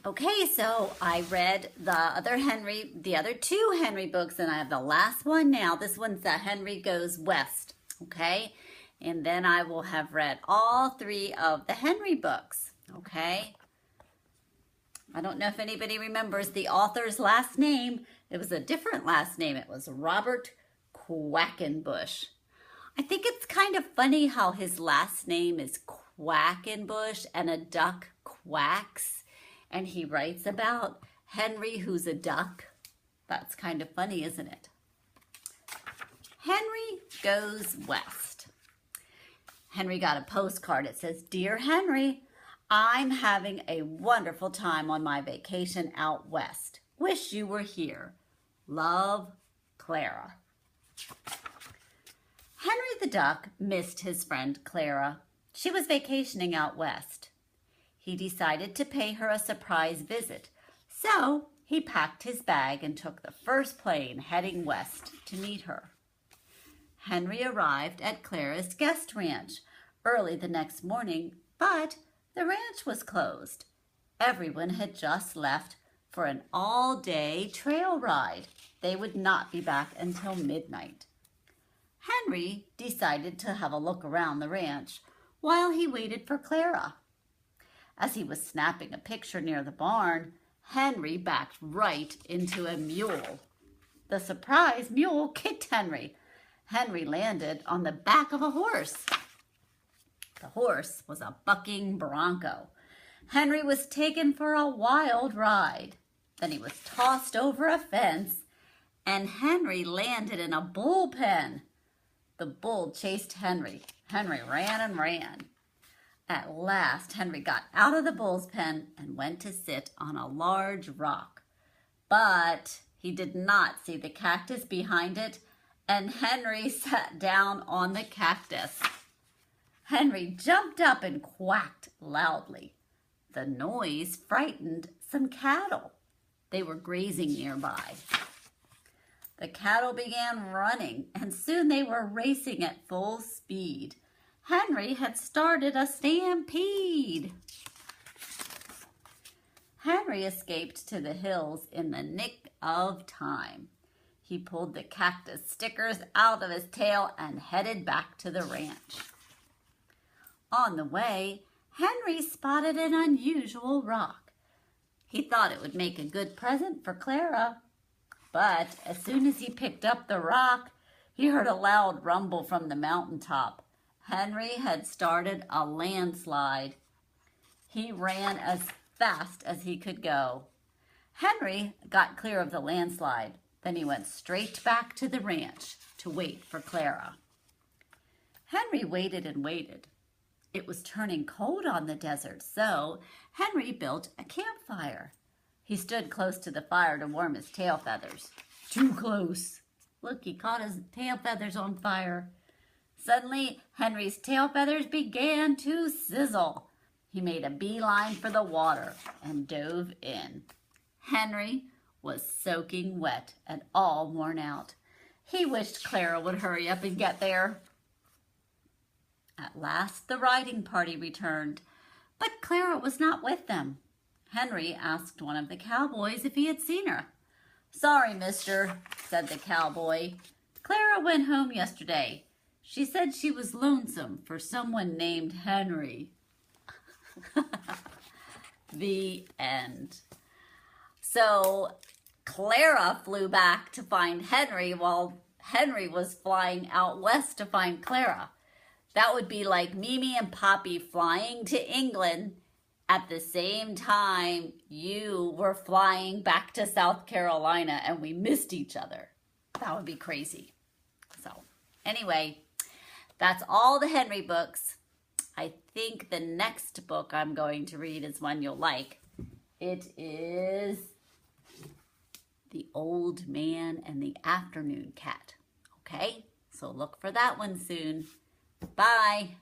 Okay, so I read the other two Henry books, and I have the last one now. This one's the Henry Goes West, okay? And then I will have read all three of the Henry books, okay? I don't know if anybody remembers the author's last name. It was a different last name. It was Robert Quackenbush. I think it's kind of funny how his last name is Quackenbush and a duck quacks. And he writes about Henry, who's a duck. That's kind of funny, isn't it? Henry Goes West. Henry got a postcard. It says, "Dear Henry, I'm having a wonderful time on my vacation out west. Wish you were here. Love, Clara." Henry the Duck missed his friend Clara. She was vacationing out west. He decided to pay her a surprise visit, so he packed his bag and took the first plane heading west to meet her. Henry arrived at Clara's guest ranch early the next morning, but the ranch was closed. Everyone had just left for an all-day trail ride. They would not be back until midnight. Henry decided to have a look around the ranch while he waited for Clara. As he was snapping a picture near the barn, Henry backed right into a mule. The surprise mule kicked Henry. Henry landed on the back of a horse. The horse was a bucking bronco. Henry was taken for a wild ride. Then he was tossed over a fence, and Henry landed in a bullpen. The bull chased Henry. Henry ran and ran. At last, Henry got out of the bull's pen and went to sit on a large rock. But he did not see the cactus behind it, and Henry sat down on the cactus. Henry jumped up and quacked loudly. The noise frightened some cattle. They were grazing nearby. The cattle began running, and soon they were racing at full speed. Henry had started a stampede. Henry escaped to the hills in the nick of time. He pulled the cactus stickers out of his tail and headed back to the ranch. On the way, Henry spotted an unusual rock. He thought it would make a good present for Clara. But as soon as he picked up the rock, he heard a loud rumble from the mountaintop. Henry had started a landslide. He ran as fast as he could go. Henry got clear of the landslide. Then he went straight back to the ranch to wait for Clara. Henry waited and waited. It was turning cold on the desert, so Henry built a campfire. He stood close to the fire to warm his tail feathers. Too close. Look, he caught his tail feathers on fire. Suddenly, Henry's tail feathers began to sizzle. He made a beeline for the water and dove in. Henry was soaking wet and all worn out. He wished Clara would hurry up and get there. At last, the riding party returned, but Clara was not with them. Henry asked one of the cowboys if he had seen her. "Sorry, mister," said the cowboy. "Clara went home yesterday. She said she was lonesome for someone named Henry." The end. So Clara flew back to find Henry while Henry was flying out west to find Clara. That would be like Mimi and Poppy flying to England at the same time you were flying back to South Carolina and we missed each other. That would be crazy. So anyway, that's all the Henry books. I think the next book I'm going to read is one you'll like. It is The Old Man and the Afternoon Cat. Okay, so look for that one soon. Bye.